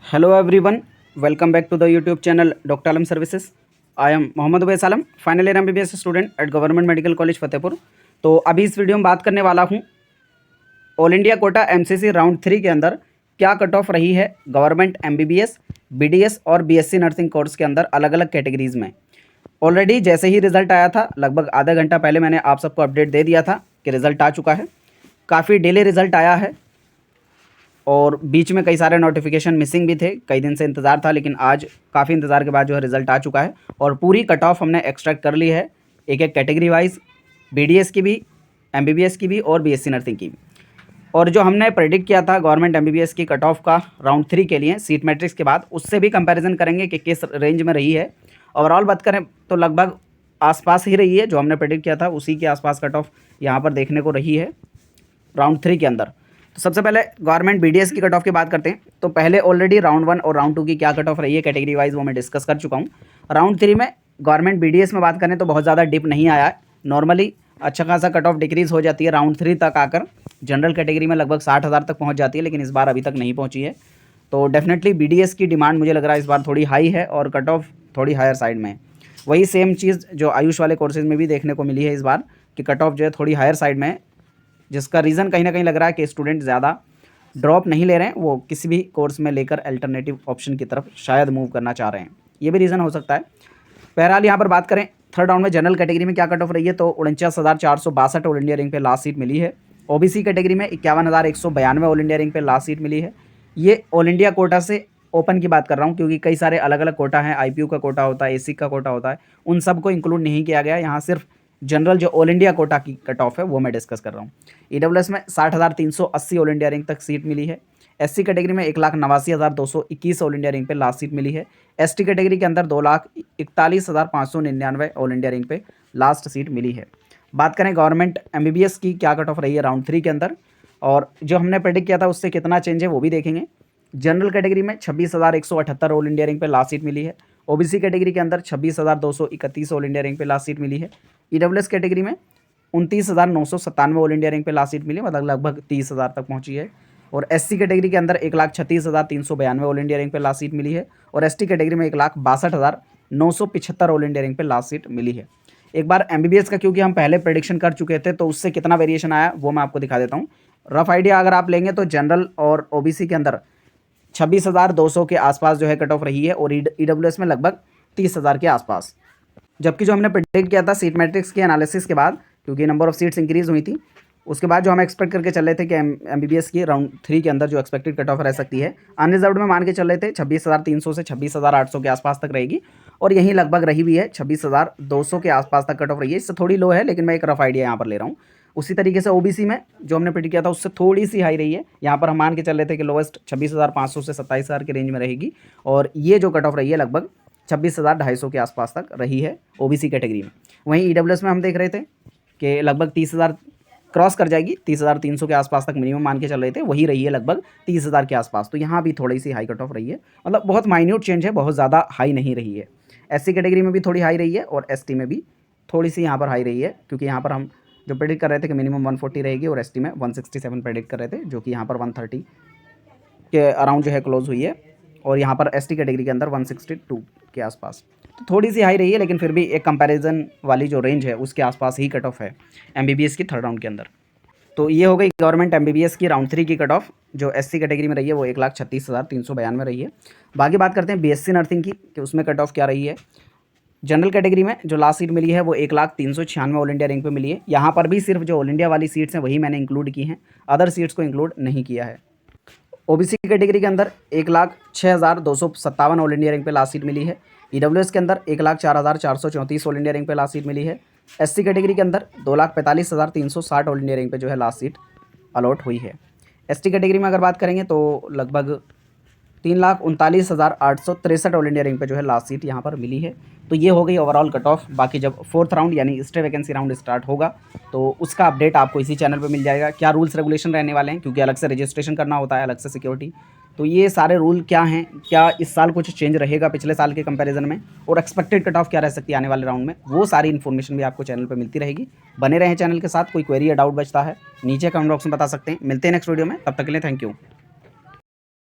Hello everyone, welcome back to the YouTube channel Dr. Alam Services. I am Mohammad Uwais Alam, final year MBBS student at government medical college Fatehpur. तो अभी इस video में बात करने वाला हूँ all India quota MCC round 3 के अंदर क्या कट ऑफ रही है गवर्नमेंट MBBS, BDS और BSc नर्सिंग कोर्स के अंदर अलग अलग कैटेगरीज़ में। ऑलरेडी जैसे ही रिज़ल्ट आया था लगभग आधा घंटा पहले मैंने आप सबको अपडेट दे दिया था कि रिज़ल्ट आ चुका है। काफ़ी डिले रिज़ल्ट आया है और बीच में कई सारे नोटिफिकेशन मिसिंग भी थे, कई दिन से इंतज़ार था, लेकिन आज काफ़ी इंतज़ार के बाद जो है रिज़ल्ट आ चुका है और पूरी कट ऑफ हमने एक्सट्रैक्ट कर ली है एक एक कैटेगरी वाइज, BDS की भी, MBBS की भी और BSc नर्सिंग की भी। और जो हमने प्रेडिक्ट किया था गवर्नमेंट MBBS की कट ऑफ का राउंड 3 के लिए सीट मैट्रिक्स के बाद, उससे भी कंपैरिजन करेंगे कि किस रेंज में रही है। ओवरऑल बात करें तो लगभग आसपास ही रही है, जो हमने प्रेडिक्ट किया था उसी के आसपास कट ऑफ यहाँ पर देखने को रही है राउंड 3 के अंदर। तो सबसे पहले गवर्नमेंट BDS की कट ऑफ की बात करते हैं। तो पहले ऑलरेडी राउंड 1 और राउंड 2 की क्या कट ऑफ रही है कैटेगरी वाइज वो मैं डिस्कस कर चुका हूँ। राउंड 3 में गवर्नमेंट BDS में बात करें तो बहुत ज़्यादा डिप नहीं आया है, नॉर्मली अच्छा खासा कट ऑफ डिक्रीज़ हो जाती है राउंड 3 तक आकर। जनरल कैटेगरी में लगभग 60,000 तक पहुँच जाती है, लेकिन इस बार अभी तक नहीं पहुँची है। तो डेफिनेटली BDS की डिमांड मुझे लग रहा है इस बार थोड़ी हाई है और कट ऑफ थोड़ी हायर साइड में है। वही सेम चीज़ जो आयुष वाले कोर्सेज़ में भी देखने को मिली है इस बार कि कट ऑफ जो है थोड़ी हायर साइड में है, जिसका रीज़न कहीं ना कहीं लग रहा है कि स्टूडेंट ज़्यादा ड्रॉप नहीं ले रहे हैं, वो किसी भी कोर्स में लेकर अल्टरनेटिव ऑप्शन की तरफ शायद मूव करना चाह रहे हैं, ये भी रीज़न हो सकता है। बहरहाल यहाँ पर बात करें थर्ड राउंड में जनरल कैटेगरी में क्या कट ऑफ रही है तो 49,462 ऑल इंडिया रैंक पे लास्ट सीट मिली है। OBC कैटेगरी में 51,192 ऑल इंडिया रैंक पे लास्ट सीट मिली है। ये ऑल इंडिया कोटा से ओपन की बात कर रहा हूँ, क्योंकि कई सारे अलग अलग कोटा हैं, IPU का कोटा होता है, ASIC का कोटा होता है, उन सबको इंक्लूड नहीं किया गया। यहाँ सिर्फ जनरल जो ऑल इंडिया कोटा की कट ऑफ है वो मैं डिस्कस कर रहा हूँ। EWS में 60,380 ऑल इंडिया रैंक तक सीट मिली है। SC कैटेगरी में 1,89,221 ऑल इंडिया रैंक पे लास्ट सीट मिली है। ST कैटेगरी के अंदर 2,41,599 ऑल इंडिया रैंक पे लास्ट सीट मिली है। बात करें गवर्नमेंट MBBS की क्या कट ऑफ रही है राउंड 3 के अंदर, और जो हमने प्रेडिक्ट किया था उससे कितना चेंज है वो भी देखेंगे। जनरल कैटेगरी में 26,178 ऑल इंडिया रैंक पे लास्ट सीट मिली है। OBC कैटेगरी के अंदर 26,231 ऑल इंडिया रैंक पे लास्ट सीट मिली है। EWS कैटेगरी में 29,997 ऑल इंडिया रैंक पे लास्ट सीट मिली है, मतलब लगभग 30,000 तक पहुंची है। और SC कैटेगरी के अंदर 1,36,392 ऑल इंडिया रैंक पे लास्ट सीट मिली है और ST कैटेगरी में 1,62,975 ऑल इंडिया रैंक पे लास्ट सीट मिली है। एक बार MBBS का क्योंकि हम पहले प्रेडिक्शन कर चुके थे तो उससे कितना वेरिएशन आया वो मैं आपको दिखा देता हूँ। रफ आइडिया अगर आप लेंगे तो जनरल और OBC के अंदर 26,200 के आसपास जो है कट ऑफ रही है और EWS में लगभग 30,000 के आसपास। जबकि जो हमने प्रेडिक्ट किया था सीट मैट्रिक्स के एनालिसिस के बाद, क्योंकि नंबर ऑफ सीट्स इंक्रीज हुई थी, उसके बाद जो हम एक्सपेक्ट करके चल रहे थे कि MBBS की राउंड 3 के अंदर जो एक्सपेक्टेड कट ऑफ रह सकती है, अनरिजर्व्ड में मान के चल रहे थे 26,300 से 26,800 के आसपास तक रहेगी और यहीं लगभग रही भी है, 26,200 के आसपास तक कट ऑफ रही है। इससे थोड़ी लो है, लेकिन मैं एक रफ आइडिया यहाँ पर ले रहा हूँ। उसी तरीके से OBC में जो हमने प्रेडिक्ट किया था उससे थोड़ी सी हाई रही है। यहाँ पर हम मान के चल रहे थे कि लोवेस्ट 26,500 से 27,000 के रेंज में रहेगी और ये जो कट ऑफ रही है लगभग 26,250 के आसपास तक रही है OBC कैटेगरी में। वहीं EWS में हम देख रहे थे कि लगभग 30,000 क्रॉस कर जाएगी, 30,300 के आसपास तक मिनिमम मान के चल रहे थे, वही रही है लगभग 30,000 के आसपास। तो यहाँ भी थोड़ी सी हाई कट ऑफ रही है, मतलब बहुत माइन्यूट चेंज है, बहुत ज़्यादा हाई नहीं रही है। SC कैटेगरी में भी थोड़ी हाई रही है और ST में भी थोड़ी सी यहाँ पर हाई रही है, क्योंकि यहाँ पर हम जो प्रेडिक्ट कर रहे थे कि मिनिमम 140 रहेगी और ST में 167 प्रेडिक्ट कर रहे थे, जो कि यहाँ पर 130 के अराउंड जो है क्लोज हुई है और यहाँ पर ST कैटेगरी के अंदर 162 के आसपास। तो थोड़ी सी हाई रही है, लेकिन फिर भी एक कंपैरिजन वाली जो रेंज है उसके आसपास ही कट ऑफ है MBBS की थर्ड राउंड के अंदर। तो ये हो गई गवर्नमेंट MBBS की राउंड 3 की कट ऑफ, जो SC कैटेगरी में रही है वो 1,36,392 रही है। बाकी बात करते हैं BSc नर्सिंग की कि उसमें कट ऑफ क्या रही है। जनरल कैटेगरी में जो लास्ट सीट मिली है वो 1,396 ऑल इंडिया रैंक पे मिली है। यहाँ पर भी सिर्फ जो ऑल इंडिया वाली सीट्स हैं वही मैंने इंक्लूड की हैं, अदर सीट्स को इंक्लूड नहीं किया है। OBC कैटेगरी के अंदर 1,06,257 ऑल इंडिया रैंक पे लास्ट सीट मिली है। EWS के अंदर 1,04,434 ऑल इंडिया रैंक पे लास्ट सीट मिली है। SC कैटेगरी के अंदर 2,45,360 ऑल इंडिया रैंक पे जो है लास्ट सीट अलॉट हुई है। ST कैटेगरी में अगर बात करेंगे तो लगभग 3,39,863 ऑल इंडिया रैंक पे जो है लास्ट सीट यहाँ पर मिली है। तो ये हो गई ओवरऑल कट ऑफ। बाकी जब फोर्थ राउंड यानी स्टे वैकेंसी राउंड स्टार्ट होगा तो उसका अपडेट आपको इसी चैनल पे मिल जाएगा, क्या रूल्स रेगुलेशन रहने वाले हैं, क्योंकि अलग से रजिस्ट्रेशन करना होता है, अलग से सिक्योरिटी। तो ये सारे रूल क्या हैं, क्या इस साल कुछ चेंज रहेगा पिछले साल के कंपैरिजन में, और एक्सपेक्टेड कट ऑफ क्या रह सकती है आने वाले राउंड में, वो सारी इन्फॉर्मेशन भी आपको चैनल पर मिलती रहेगी। बने रहें चैनल के साथ। कोई क्वेरी या डाउट बचता है नीचे कमेंट बॉक्स में बता सकते हैं। मिलते हैं नेक्स्ट वीडियो में, तब तक के लिए थैंक यू।